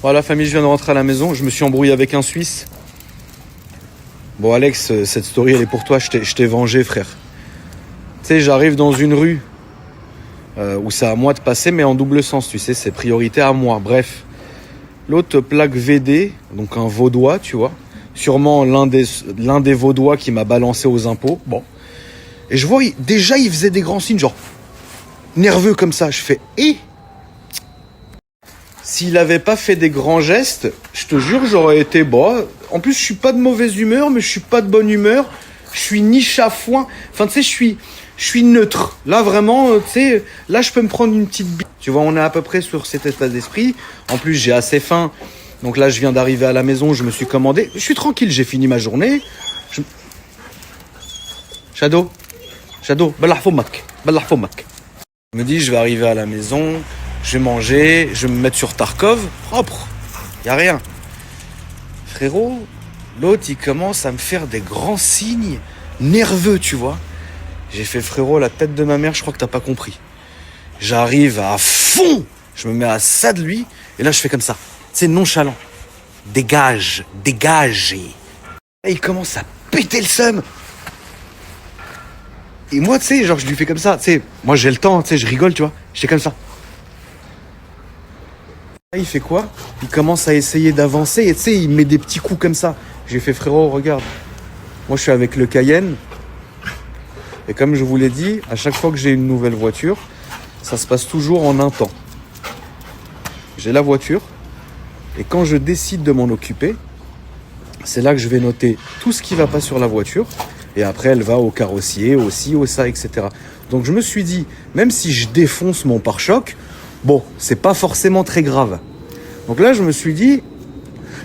Voilà, famille, je viens de rentrer à la maison. Je me suis embrouillé avec un Suisse. Bon, Alex, cette story, elle est pour toi. Je t'ai vengé, frère. Tu sais, j'arrive dans une rue où c'est à moi de passer, mais en double sens, tu sais, c'est priorité à moi. Bref, l'autre plaque VD, donc un Vaudois, tu vois. Sûrement l'un des Vaudois qui m'a balancé aux impôts. Bon. Et je vois, déjà, il faisait des grands signes, genre nerveux comme ça. Je fais, s'il avait pas fait des grands gestes, je te jure, j'aurais été bon. En plus, je suis pas de mauvaise humeur, mais je suis pas de bonne humeur. Je suis ni chafouin. Enfin, tu sais, je suis neutre. Là, vraiment, tu sais, là, je peux me prendre une petite bite. Tu vois, on est à peu près sur cet état d'esprit. En plus, j'ai assez faim. Donc là, je viens d'arriver à la maison, je me suis commandé. Je suis tranquille, j'ai fini ma journée. Shadow, ballah fomak. Je me dis, je vais arriver à la maison, je vais manger, je vais me mettre sur Tarkov, propre, y a rien. Frérot, l'autre, il commence à me faire des grands signes nerveux, tu vois. J'ai fait, frérot, la tête de ma mère, je crois que t'as pas compris. J'arrive à fond, je me mets à ça de lui, et là, je fais comme ça. C'est nonchalant. Dégage. Et il commence à péter le seum. Et moi, tu sais, genre, je lui fais comme ça. Tu sais, moi, j'ai le temps, tu sais, je rigole, tu vois. J'étais comme ça. Là, il fait quoi? Il commence à essayer d'avancer et tu sais, il met des petits coups comme ça. J'ai fait, frérot, regarde. Moi, je suis avec le Cayenne. Et comme je vous l'ai dit, à chaque fois que j'ai une nouvelle voiture, ça se passe toujours en un temps. J'ai la voiture. Et quand je décide de m'en occuper, c'est là que je vais noter tout ce qui va pas sur la voiture. Et après, elle va au carrossier, au ci, au ça, etc. Donc je me suis dit, même si je défonce mon pare-choc, bon, c'est pas forcément très grave. Donc là, je me suis dit,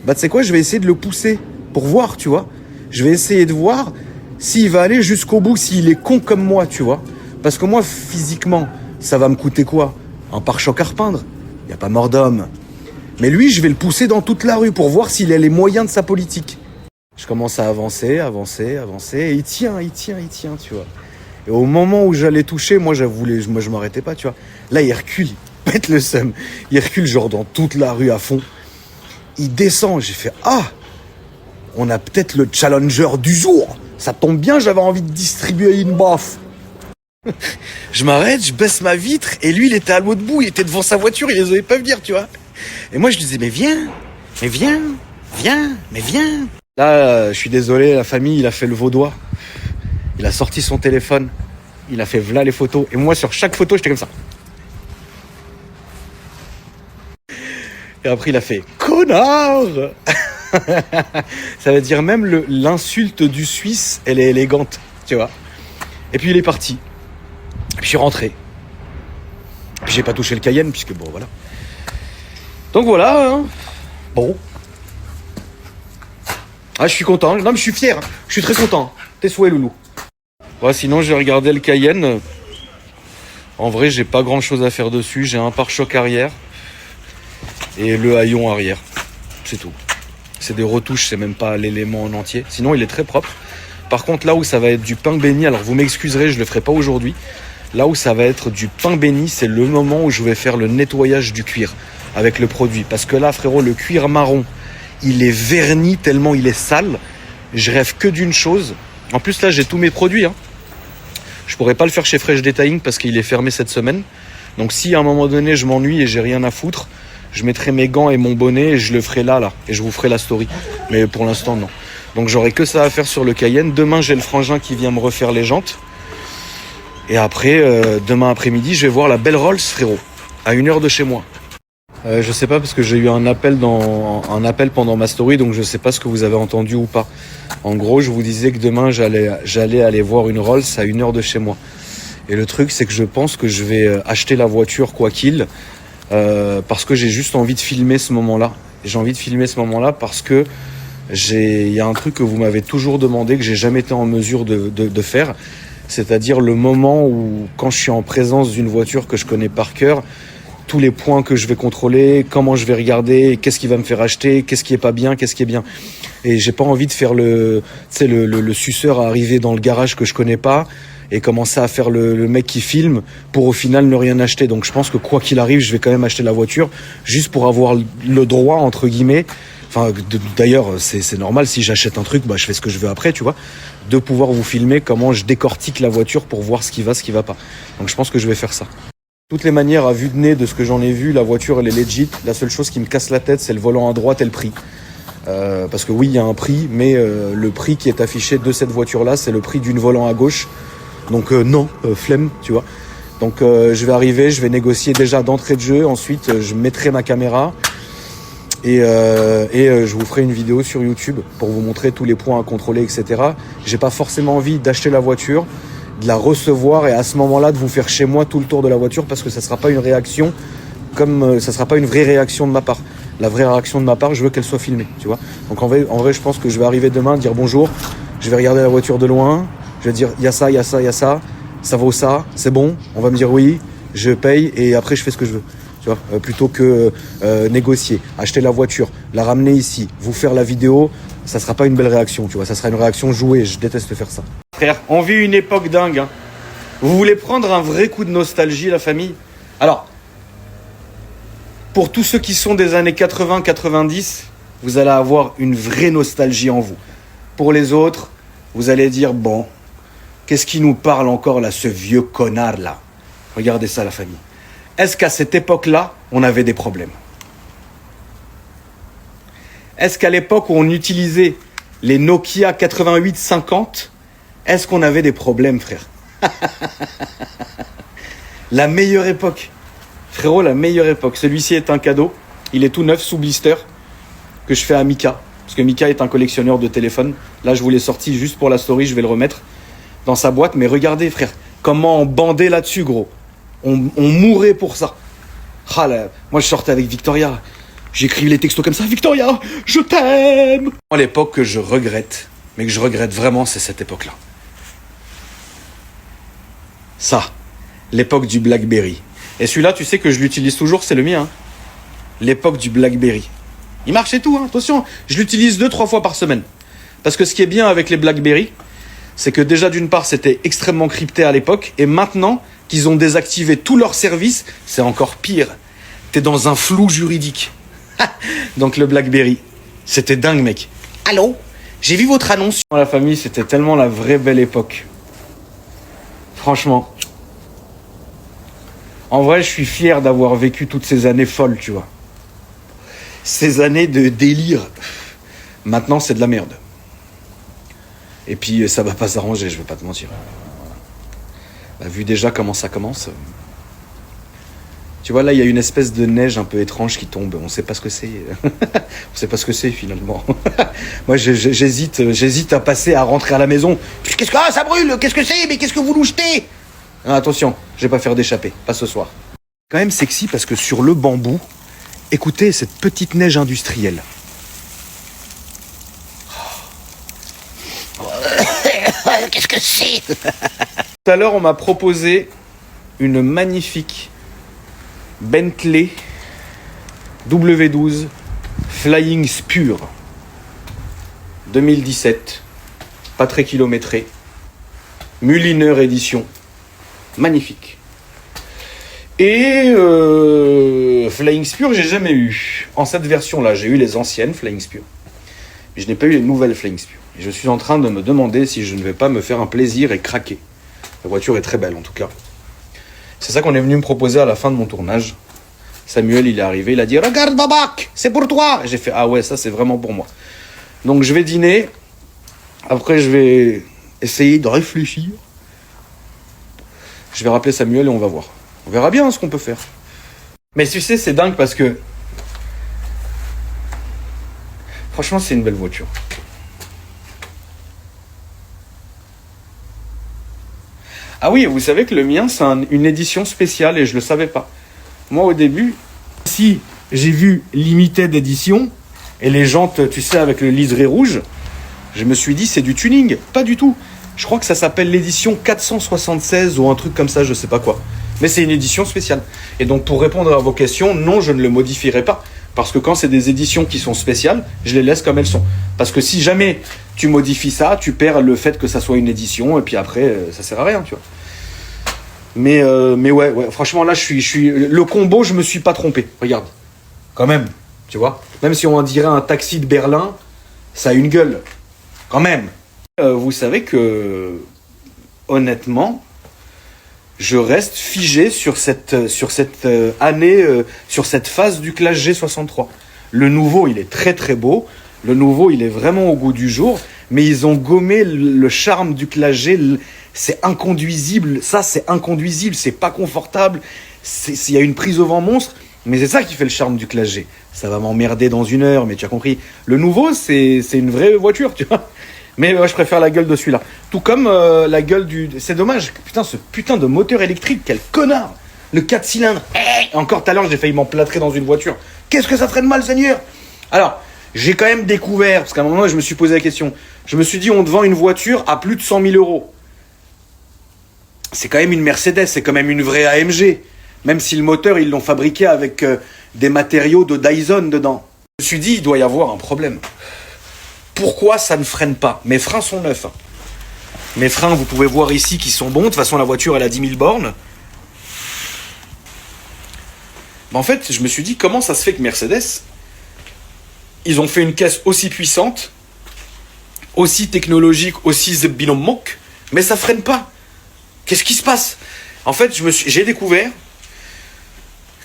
bah tu sais quoi, je vais essayer de le pousser pour voir, tu vois. Je vais essayer de voir s'il va aller jusqu'au bout, s'il est con comme moi, tu vois. Parce que moi, physiquement, ça va me coûter quoi? Un pare-choc à repeindre. Il n'y a pas mort d'homme. Mais lui, je vais le pousser dans toute la rue pour voir s'il a les moyens de sa politique. Je commence à avancer, et il tient, tu vois. Et au moment où j'allais toucher, moi je m'arrêtais pas, tu vois. Là, il recule, il pète le seum. Il recule genre dans toute la rue à fond. Il descend, j'ai fait, on a peut-être le challenger du jour. Ça tombe bien, j'avais envie de distribuer une baffe. Je m'arrête, je baisse ma vitre, et lui, il était à l'autre bout, il était devant sa voiture, il les avait pas venir, tu vois. Et moi, je lui disais, mais viens. Là, je suis désolé, la famille, il a fait le Vaudois. Il a sorti son téléphone. Il a fait v'là les photos. Et moi, sur chaque photo, j'étais comme ça. Et après, il a fait connard. Ça veut dire même l'insulte du Suisse, elle est élégante, tu vois. Et puis, il est parti. Et puis, je suis rentré. Et puis, j'ai pas touché le Cayenne, puisque bon, voilà. Donc, voilà. Hein. Bon. Ah, je suis content. Non, mais je suis fier. Je suis très content. Tes souhaits, loulou. Ouais, sinon, j'ai regardé le Cayenne. En vrai, j'ai pas grand chose à faire dessus. J'ai un pare-choc arrière et le haillon arrière. C'est tout. C'est des retouches, c'est même pas l'élément en entier. Sinon, il est très propre. Par contre, là où ça va être du pain béni, alors vous m'excuserez, je le ferai pas aujourd'hui. Là où ça va être du pain béni, c'est le moment où je vais faire le nettoyage du cuir avec le produit. Parce que là, frérot, le cuir marron, il est verni tellement il est sale. Je rêve que d'une chose. En plus, là, j'ai tous mes produits. Hein. Je pourrais pas le faire chez Fresh Detailing parce qu'il est fermé cette semaine. Donc, si à un moment donné, je m'ennuie et j'ai rien à foutre, je mettrai mes gants et mon bonnet et je le ferai là. Et je vous ferai la story. Mais pour l'instant, non. Donc, j'aurai que ça à faire sur le Cayenne. Demain, j'ai le frangin qui vient me refaire les jantes. Et après, demain après-midi, je vais voir la belle Rolls, frérot. À 1 heure de chez moi. Je sais pas parce que j'ai eu un appel pendant ma story, donc je sais pas ce que vous avez entendu ou pas. En gros, je vous disais que demain j'allais aller voir une Rolls à 1 heure de chez moi. Et le truc, c'est que je pense que je vais acheter la voiture quoi qu'il, parce que j'ai juste envie de filmer ce moment-là. J'ai envie de filmer ce moment-là parce que il y a un truc que vous m'avez toujours demandé que j'ai jamais été en mesure de faire, c'est-à-dire le moment où quand je suis en présence d'une voiture que je connais par cœur. Tous les points que je vais contrôler, comment je vais regarder, qu'est-ce qui va me faire acheter, qu'est-ce qui est pas bien, qu'est-ce qui est bien. Et j'ai pas envie de faire le suceur à arriver dans le garage que je connais pas et commencer à faire le mec qui filme pour au final ne rien acheter. Donc je pense que quoi qu'il arrive, je vais quand même acheter la voiture juste pour avoir le droit, entre guillemets, enfin d'ailleurs c'est normal, si j'achète un truc, bah, je fais ce que je veux après, tu vois, de pouvoir vous filmer comment je décortique la voiture pour voir ce qui va pas. Donc je pense que je vais faire ça. Toutes les manières, à vue de nez, de ce que j'en ai vu, la voiture elle est legit. La seule chose qui me casse la tête, c'est le volant à droite et le prix. Parce que oui, il y a un prix, mais le prix qui est affiché de cette voiture-là, c'est le prix d'une volant à gauche. Donc non, flemme, tu vois. Donc je vais arriver, je vais négocier déjà d'entrée de jeu. Ensuite, je mettrai ma caméra et je vous ferai une vidéo sur YouTube pour vous montrer tous les points à contrôler, etc. J'ai pas forcément envie d'acheter la voiture, de la recevoir et à ce moment-là de vous faire chez moi tout le tour de la voiture parce que ça sera pas une réaction comme ça sera pas une vraie réaction de ma part. La vraie réaction de ma part, je veux qu'elle soit filmée, tu vois. Donc en vrai, je pense que je vais arriver demain, dire bonjour, je vais regarder la voiture de loin, je vais dire il y a ça, il y a ça, il y a ça, ça vaut ça, c'est bon, on va me dire oui, je paye et après je fais ce que je veux. Tu vois, plutôt que négocier, acheter la voiture, la ramener ici, vous faire la vidéo, ça sera pas une belle réaction, tu vois, ça sera une réaction jouée, je déteste faire ça. Frère, on vit une époque dingue, hein. Vous voulez prendre un vrai coup de nostalgie, la famille? Alors, pour tous ceux qui sont des années 80-90, vous allez avoir une vraie nostalgie en vous. Pour les autres, vous allez dire, bon, qu'est-ce qui nous parle encore là, ce vieux connard là? Regardez ça, la famille. Est-ce qu'à cette époque-là, on avait des problèmes? Est-ce qu'à l'époque où on utilisait les Nokia 8850, est-ce qu'on avait des problèmes, frère? La meilleure époque. Frérot, la meilleure époque. Celui-ci est un cadeau. Il est tout neuf sous blister que je fais à Mika. Parce que Mika est un collectionneur de téléphones. Là, je vous l'ai sorti juste pour la story. Je vais le remettre dans sa boîte. Mais regardez, frère, comment on bandait là-dessus, gros. On mourait pour ça. Ah là, moi, je sortais avec Victoria. J'écrivais les textos comme ça. Victoria, je t'aime. L'époque que je regrette, mais que je regrette vraiment, c'est cette époque-là. Ça, l'époque du BlackBerry. Et celui-là, tu sais que je l'utilise toujours, c'est le mien. Hein. L'époque du BlackBerry. Il marche et tout, hein. Attention, je l'utilise 2-3 fois par semaine. Parce que ce qui est bien avec les BlackBerry, c'est que déjà d'une part, c'était extrêmement crypté à l'époque, et maintenant qu'ils ont désactivé tous leurs services, c'est encore pire. T'es dans un flou juridique. Donc le BlackBerry, c'était dingue, mec. Allô, j'ai vu votre annonce. Dans la famille, c'était tellement la vraie belle époque. Franchement. En vrai, je suis fier d'avoir vécu toutes ces années folles, tu vois. Ces années de délire. Maintenant, c'est de la merde. Et puis, ça va pas s'arranger, je vais pas te mentir. Bah, vu déjà comment ça commence. Tu vois, là, il y a une espèce de neige un peu étrange qui tombe. On sait pas ce que c'est. On sait pas ce que c'est, finalement. Moi, j'hésite à passer, à rentrer à la maison. Qu'est-ce que... Ah, ça brûle! Qu'est-ce que c'est? Mais qu'est-ce que vous nous jetez? Ah, attention, je vais pas faire d'échappée, pas ce soir. Quand même sexy parce que sur le bambou, écoutez cette petite neige industrielle. Qu'est-ce que c'est? Tout à l'heure, on m'a proposé une magnifique Bentley W12 Flying Spur 2017, pas très kilométré, Mulliner édition. Magnifique. Et Flying Spur, j'ai jamais eu. En cette version-là, j'ai eu les anciennes Flying Spur. Mais je n'ai pas eu les nouvelles Flying Spur. Et je suis en train de me demander si je ne vais pas me faire un plaisir et craquer. La voiture est très belle, en tout cas. C'est ça qu'on est venu me proposer à la fin de mon tournage. Samuel, il est arrivé, il a dit « Regarde, Babac, c'est pour toi !» Et j'ai fait « Ah ouais, ça, c'est vraiment pour moi. » Donc, je vais dîner. Après, je vais essayer de réfléchir. Je vais rappeler Samuel et on va voir. On verra bien ce qu'on peut faire. Mais tu sais, c'est dingue parce que... Franchement, c'est une belle voiture. Ah oui, vous savez que le mien, c'est une édition spéciale et je le savais pas. Moi, au début, si j'ai vu Limited Edition et les jantes, tu sais, avec le liseré rouge, je me suis dit, c'est du tuning. Pas du tout. Je crois que ça s'appelle l'édition 476 ou un truc comme ça, je sais pas quoi. Mais c'est une édition spéciale. Et donc, pour répondre à vos questions, non, je ne le modifierai pas. Parce que quand c'est des éditions qui sont spéciales, je les laisse comme elles sont. Parce que si jamais tu modifies ça, tu perds le fait que ça soit une édition, et puis après, ça sert à rien, tu vois. Mais ouais, franchement, là, le combo, je me suis pas trompé. Regarde. Quand même, tu vois. Même si on dirait un taxi de Berlin, ça a une gueule. Quand même. Vous savez que, honnêtement, je reste figé sur cette année, sur cette phase du Clash G63. Le nouveau, il est très très beau. Le nouveau, il est vraiment au goût du jour. Mais ils ont gommé le charme du Clash G. C'est inconduisible. Ça, c'est inconduisible. C'est pas confortable. Il y a une prise au vent monstre. Mais c'est ça qui fait le charme du Clash G. Ça va m'emmerder dans 1 heure, mais tu as compris. Le nouveau, c'est une vraie voiture, tu vois. Mais je préfère la gueule de celui-là. Tout comme la gueule du... C'est dommage. Putain, ce putain de moteur électrique, quel connard. Le 4 cylindres. Encore tout à l'heure, j'ai failli m'emplâtrer dans une voiture. Qu'est-ce que ça ferait de mal, Seigneur? Alors, j'ai quand même découvert, parce qu'à un moment, je me suis posé la question. Je me suis dit, on te vend une voiture à plus de 100 000 euros. C'est quand même une Mercedes, c'est quand même une vraie AMG. Même si le moteur, ils l'ont fabriqué avec des matériaux de Dyson dedans. Je me suis dit, il doit y avoir un problème. Pourquoi ça ne freine pas? Mes freins sont neufs. Mes freins, vous pouvez voir ici, qui sont bons. De toute façon, la voiture, elle a 10 000 bornes. Mais en fait, je me suis dit, comment ça se fait que Mercedes, ils ont fait une caisse aussi puissante, aussi technologique, aussi zebbinomok, mais ça freine pas. Qu'est-ce qui se passe? En fait, j'ai découvert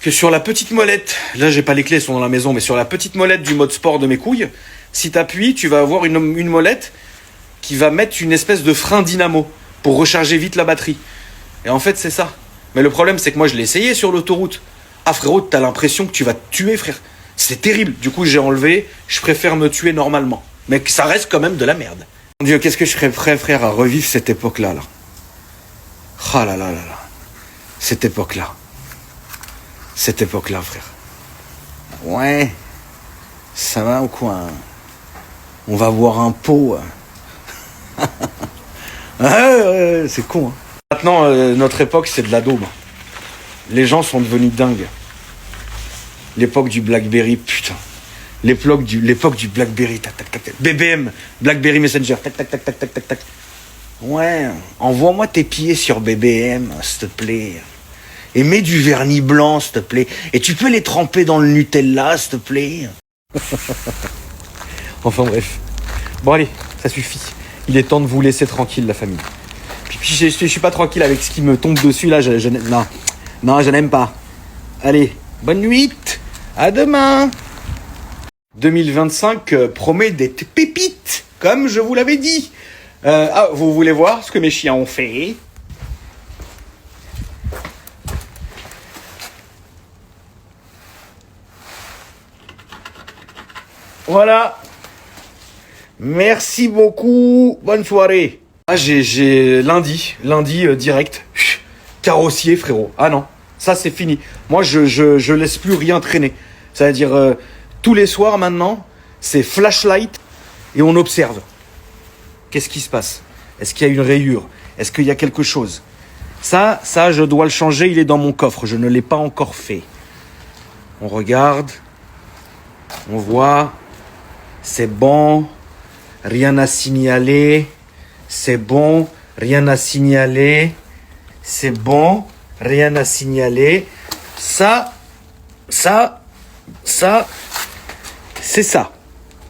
que sur la petite molette, là j'ai pas les clés, elles sont dans la maison, mais sur la petite molette du mode sport de mes couilles, si tu appuies, tu vas avoir une molette qui va mettre une espèce de frein dynamo pour recharger vite la batterie. Et en fait, c'est ça. Mais le problème, c'est que moi, je l'ai essayé sur l'autoroute. Ah frérot, t'as l'impression que tu vas te tuer, frère. C'est terrible. Du coup, j'ai enlevé. Je préfère me tuer normalement. Mais ça reste quand même de la merde. Mon Dieu, qu'est-ce que je serais prêt, frère, à revivre cette époque-là, là. Ah là là là là. Cette époque-là. Cette époque-là, frère. Ouais. Ça va ou quoi? On va boire un pot. C'est con. Hein. Maintenant, notre époque, c'est de la daube. Les gens sont devenus dingues. L'époque du Blackberry, putain. L'époque du Blackberry, tac, tac, tac, tac. BBM, Blackberry Messenger, tac, tac, tac, tac, tac, tac, tac. Ouais, envoie-moi tes pieds sur BBM, s'il te plaît. Et mets du vernis blanc, s'il te plaît. Et tu peux les tremper dans le Nutella, s'il te plaît. Enfin bref. Bon allez, ça suffit. Il est temps de vous laisser tranquille, la famille. Puis je suis pas tranquille avec ce qui me tombe dessus là. Non, je n'aime pas. Allez, bonne nuit. À demain. 2025 promet des pépites, comme je vous l'avais dit. Vous voulez voir ce que mes chiens ont fait? Voilà. Merci beaucoup. Bonne soirée. Ah, j'ai lundi direct. Carrossier, frérot. Ah non, ça c'est fini. Moi, je laisse plus rien traîner. C'est-à-dire, tous les soirs maintenant, c'est flashlight et on observe. Qu'est-ce qui se passe? Est-ce qu'il y a une rayure? Est-ce qu'il y a quelque chose? Ça, je dois le changer. Il est dans mon coffre. Je ne l'ai pas encore fait. On regarde. On voit. C'est bon. Rien à signaler. C'est bon. Rien à signaler. C'est bon. Rien à signaler. Ça, c'est ça.